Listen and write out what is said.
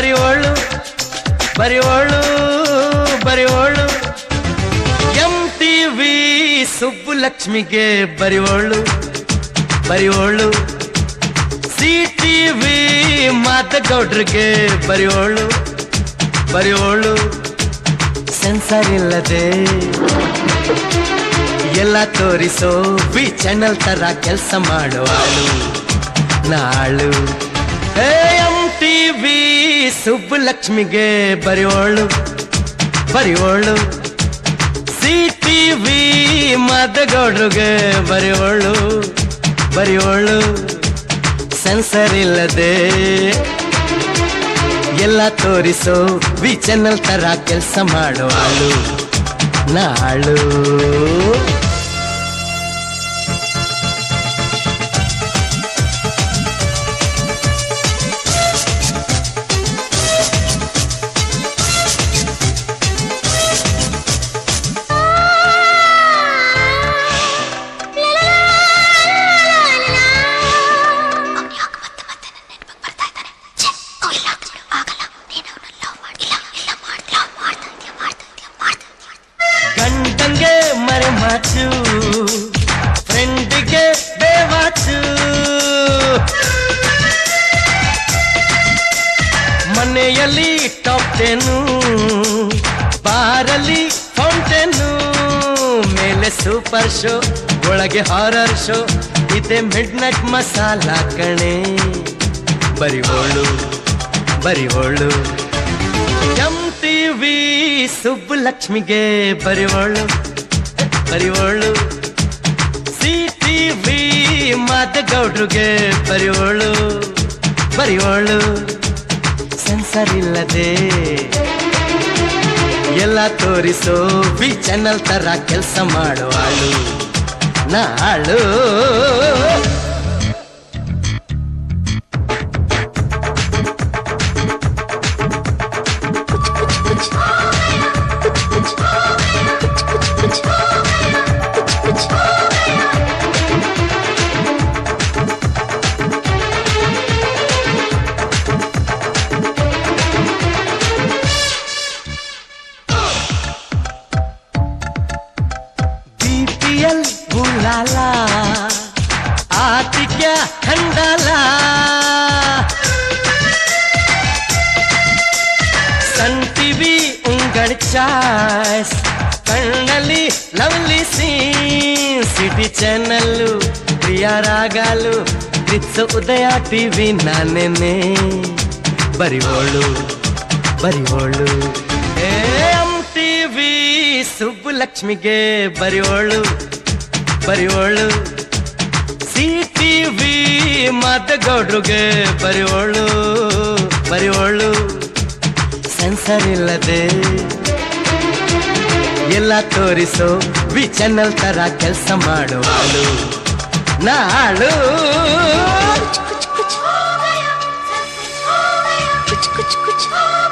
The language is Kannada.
ಬರಿವೋಳು ಬರಿವೋಳು ಬರಿವೋಳು MTV ಸುಬ್ಬುಲಕ್ಷ್ಮಿಗೆ ಬರಿವೋಳು ಬರಿವೋಳು CTV ಮಾದಗೌಡ್ರಿಗೆ ಬರಿವೋಳು ಬರಿವೋಳು ಸೆನ್ಸರ್ ಇಲ್ಲದೆ ಎಲ್ಲ ತೋರಿಸೋ ಬಿ ಚಾನೆಲ್ ತರ ಕೆಲಸ ಮಾಡುವಾಳು ನಾಳು MTV ಸುಬ್ಬುಲಕ್ಷ್ಮಿಗೆ ಬರಿವೋಳು ಬರಿವೋಳು CTV ಮಾದಗೌಡ್ರಿಗೆ ಬರಿವೋಳು ಬರಿವೋಳು ಸೆನ್ಸರ್ ಇಲ್ಲದೆ ಎಲ್ಲ ತೋರಿಸೋ ಬಿ ಚಾನೆಲ್ ತರ ಕೆಲಸ ಮಾಡುವಾಳು ನಾಳು ಗಂಡಂಗೆ ಮರೆ ಮಾಚು ಫ್ರೆಂಡಿಗೆ ಬೇವಾಚು ಮನೆಯಲ್ಲಿ ಟಾಪ್ 10 ಬಾರಲ್ಲಿ ಫೌಂಟೇನು ಮೇಲೆ ಸೂಪರ್ ಶೋ ಒಳಗೆ ಹಾರರ್ ಶೋ ಇದೆ ಮಿಡ್ ನೈಟ್ ಮಸಾಲ ಕಣೆ ಬರಿವೋಳು ಬರಿವೋಳು MTV ಸುಬ್ಬುಲಕ್ಷ್ಮಿಗೆ ಬರಿವೋಳು ಬರಿವೋಳು CTV ಮಾದಗೌಡ್ರಿಗೆ ಬರಿವೋಳು ಬರಿವೋಳು ಸೆನ್ಸರ್ ಇಲ್ಲದೆ ಎಲ್ಲ ತೋರಿಸೋ ಬಿ ಚಾನೆಲ್ ತರ ಕೆಲಸ ಮಾಡುವಾಳು ನಾಳು BPL बुलाला आती क्या खंडाला सन TV उंगड़ ಚಾಯ್ಸ್ ಕಣ್ಣಲ್ಲಿ ಲವ್ಲಿ ಸೀನ್ ಸಿಟಿ ಚಾನಲ್ಲು ಪ್ರಿಯ ರಾಗಾಲು ರಿತ್ಸು ಉದಯ TV ನಾನೇನೆ ಬರಿವೋಳು ಬರಿವೋಳು MTV ಸುಬ್ಬುಲಕ್ಷ್ಮಿಗೆ ಬರಿವೋಳು ಬರಿವೋಳು CTV ಮಾದಗೌಡ್ರಿಗೆ ಬರಿವೋಳು ಬರಿವೋಳು ಸೆನ್ಸರ್ ಇಲ್ಲದೆ ಎಲ್ಲ ತೋರಿಸೋ ಬಿ ಚಾನೆಲ್ ತರ ಕೆಲಸ ಮಾಡುವಾಳು ನಾಳು कुछ कुछ हो गया, कुछ कुछ हो गया, कुछ कुछ हो गया।